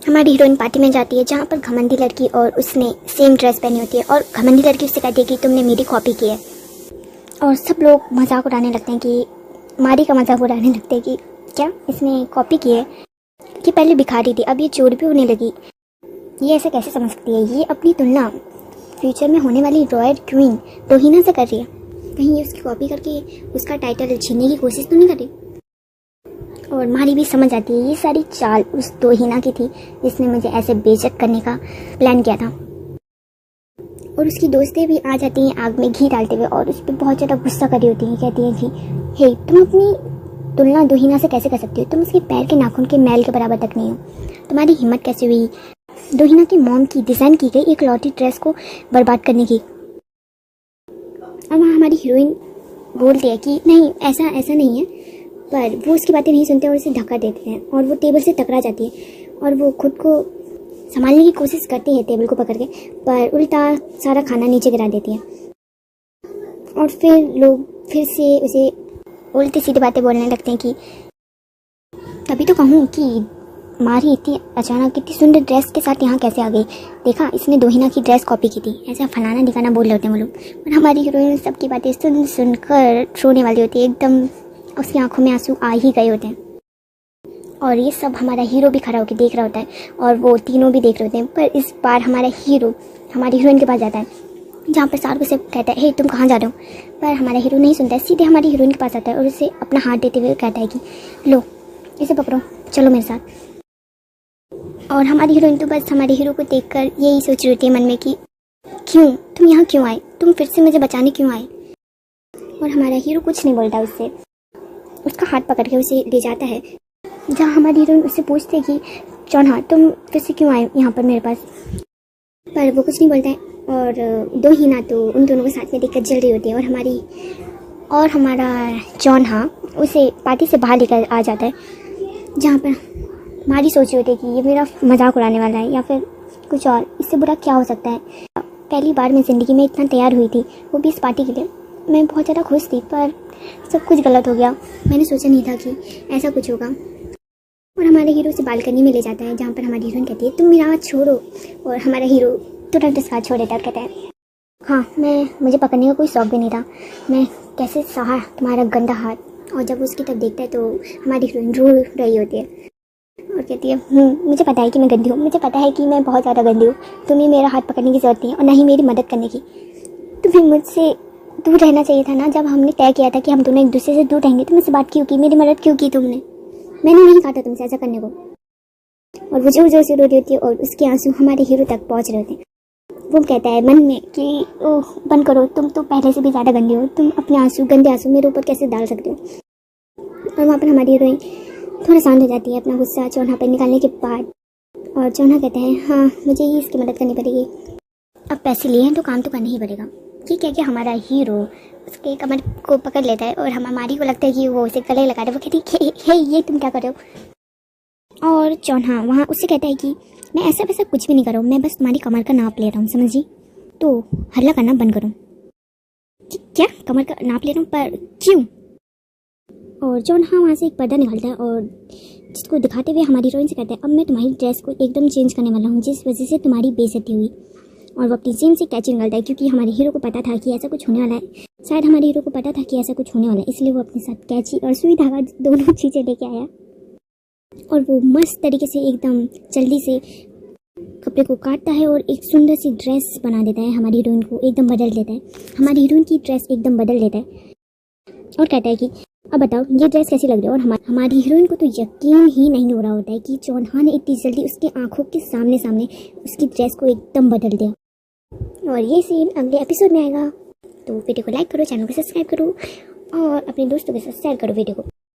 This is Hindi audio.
हमारी हीरोइन पार्टी में जाती है जहाँ पर घमंडी लड़की और उसने सेम ड्रेस पहनी होती है और घमंडी लड़की उससे कहती है कि तुमने मेरी कॉपी की है। और सब लोग मजाक उड़ाने लगते हैं कि मारी का मजाक उड़ाने लगते हैं कि क्या इसने कॉपी की है, कि पहले भिखारी थी अब ये चोर भी होने लगी, ये ऐसे कैसे समझ सकती है, ये अपनी तुलना फ्यूचर में होने वाली रॉयल क्वीन दोहिना से कर रही है, कहीं ये उसकी कॉपी करके उसका टाइटल छीनने की कोशिश तो नहीं कर रही। और मारी भी समझ आती है ये सारी चाल उस दोहिना की थी जिसने मुझे ऐसे बेइज्जत करने का प्लान किया था। और उसकी दोस्तें भी आ जाती हैं आग में घी डालते हुए और उस पर बहुत ज़्यादा गुस्सा कर रही होती हैं, कहती हैं कि हे तुम अपनी तुलना दोहिना से कैसे कर सकती हो, तुम उसके पैर के नाखून के मैल के बराबर तक नहीं हो, तुम्हारी हिम्मत कैसे हुई दोहिना की मॉम की डिज़ाइन की गई एक लॉटी ड्रेस को बर्बाद करने की। अब हमारी हीरोइन बोलती है कि नहीं ऐसा नहीं है, पर वो उसकी बातें नहीं सुनते और उसे धक्का देते हैं और वो टेबल से टकरा जाती है और वो खुद को संभालने की कोशिश करती है टेबल को पकड़ के, पर उल्टा सारा खाना नीचे गिरा देती है। और फिर लोग फिर से उसे उल्टी सीधी बातें बोलने लगते हैं कि तभी तो कहूँ कि मारी इतनी अचानक इतनी सुंदर ड्रेस के साथ यहाँ कैसे आ गई, देखा इसने दोहिना की ड्रेस कॉपी की थी, ऐसा फलाना दिखाना बोल रहे होते हैं वो लोग। और हमारी हीरोइन सबकी बातें सुनकर रोने वाली होती है, एकदम उसकी आंखों में आंसू आ ही गए होते हैं। और ये सब हमारा हीरो भी खड़ा होकर देख रहा होता है और वो तीनों भी देख रहे होते हैं। पर इस बार हमारा हीरो हमारी हीरोइन के पास जाता है जहाँ पर सारू से कहता है हे तुम कहाँ जा रहे हो, पर हमारा हीरो नहीं सुनता है, सीधे हमारी हीरोइन के पास आता है और उसे अपना हाथ देते हुए कहता है कि लो इसे पकड़ो चलो मेरे साथ। और हमारी हीरोइन तो बस हमारे हीरो को देखकर यही सोच रही होती है मन में कि क्यों तुम यहाँ क्यों आए, तुम फिर से मुझे बचाने क्यों आए। और हमारा हीरो कुछ नहीं बोलता, उससे उसका हाथ पकड़ के उसे ले जाता है जहाँ हमारी हीरोइन उससे पूछते हैं कि चौन्हा तुम फिर से क्यों आए यहाँ पर मेरे पास, पर वो कुछ नहीं बोलता है। और दोहिना तो उन दोनों को साथ में देखकर जल रही होती है और हमारा चौन्हा उसे पार्टी से बाहर लेकर आ जाता है जहाँ पर मारी सोच रही होती है कि ये मेरा मजाक उड़ाने वाला है या फिर कुछ और, इससे बुरा क्या हो सकता है। पहली बार मैं ज़िंदगी में इतना तैयार हुई थी वो भी इस पार्टी के लिए, मैं बहुत ज़्यादा खुश थी पर सब कुछ गलत हो गया, मैंने सोचा नहीं था कि ऐसा कुछ होगा। और हमारे हीरो से बालकनी में ले जाता है जहाँ पर हमारी हीरोइन कहती है तुम मेरा हाथ छोड़ो, और हमारा हीरो तुरंत उसका हाथ छोड़ देता है, कहता है हाँ मुझे पकड़ने का कोई शौक भी नहीं था, मैं कैसे सहा तुम्हारा गंदा हाथ। और जब उसकी तरफ देखता है तो हमारी हीरोइन रो रही होती है और कहती है मुझे पता है कि मैं गंदी हूँ, मुझे पता है कि मैं बहुत ज़्यादा गंदी हूँ, तुम्हें मेरा हाथ पकड़ने की ज़रूरत नहीं है और ना ही मेरी मदद करने की, तुम्हें मुझसे दूर रहना चाहिए था ना, जब हमने तय किया था कि हम दोनों एक दूसरे से दूर रहेंगे, तुम मुझसे बात क्यों की, मेरी मदद क्यों की तुमने, मैंने नहीं कहा था तुमसे ऐसा करने को। और वो जोर जोर से रो रही होती है और उसके आंसू हमारे हीरो तक पहुंच रहे होते हैं। वो कहता है मन में कि ओह बंद करो, तुम तो पहले से भी ज़्यादा गंदी हो, तुम अपने आंसू गंदे आंसू मेरे ऊपर कैसे डाल सकते हो। और वहाँ पर हमारी हीरोइन थोड़ा शांत हो जाती है अपना गुस्सा चौन्हा पर निकालने के बाद, और चौन्हा कहता है हाँ मुझे ही इसकी मदद करनी पड़ेगी, अब पैसे लिए हैं तो काम तो करना ही पड़ेगा। ये कह के हमारा हीरो उसके कमर को पकड़ लेता है और हमारी को लगता है कि वो उसे गले लगा रहा है, वो कहती है हे ये तुम क्या कर रहे हो। और चौन्हा वहाँ उससे कहता है कि मैं ऐसा वैसा कुछ भी नहीं कर रहा हूँ, मैं बस तुम्हारी कमर का नाप ले रहा हूँ समझी, तो हल्ला करना बंद करो। क्या कमर का नाप ले रहा हूँ, पर क्यों। और चौन्हा वहाँ से एक पर्दा निकालता है और जिसको दिखाते हुए हमारी हीरोइन से कहता है अब मैं तुम्हारी ड्रेस को एकदम चेंज करने वाला हूँ जिस वजह से तुम्हारी बेइज्जती हुई। और वो अपनी जेब से कैची निकालता है क्योंकि हमारे हीरो को पता था कि ऐसा कुछ होने वाला है, शायद हमारे हीरो को पता था कि ऐसा कुछ होने वाला है, इसलिए वो अपने साथ कैची और सुई धागा दोनों चीज़ें लेके आया और वो मस्त तरीके से एकदम जल्दी से कपड़े को काटता है और एक सुंदर सी ड्रेस बना देता है, हमारी हीरोइन को एकदम बदल देता है, हमारी हीरोइन की ड्रेस एकदम बदल देता है और कहता है कि अब बताओ ये ड्रेस कैसी लग रही है। और हमारी हीरोइन को तो यकीन ही नहीं हो रहा होता है कि चौन्हा ने इतनी जल्दी उसके आंखों के सामने उसकी ड्रेस को एकदम बदल दिया। और ये सीन अगले एपिसोड में आएगा, तो वीडियो को लाइक करो, चैनल को सब्सक्राइब करो और अपने दोस्तों के साथ शेयर करो वीडियो को।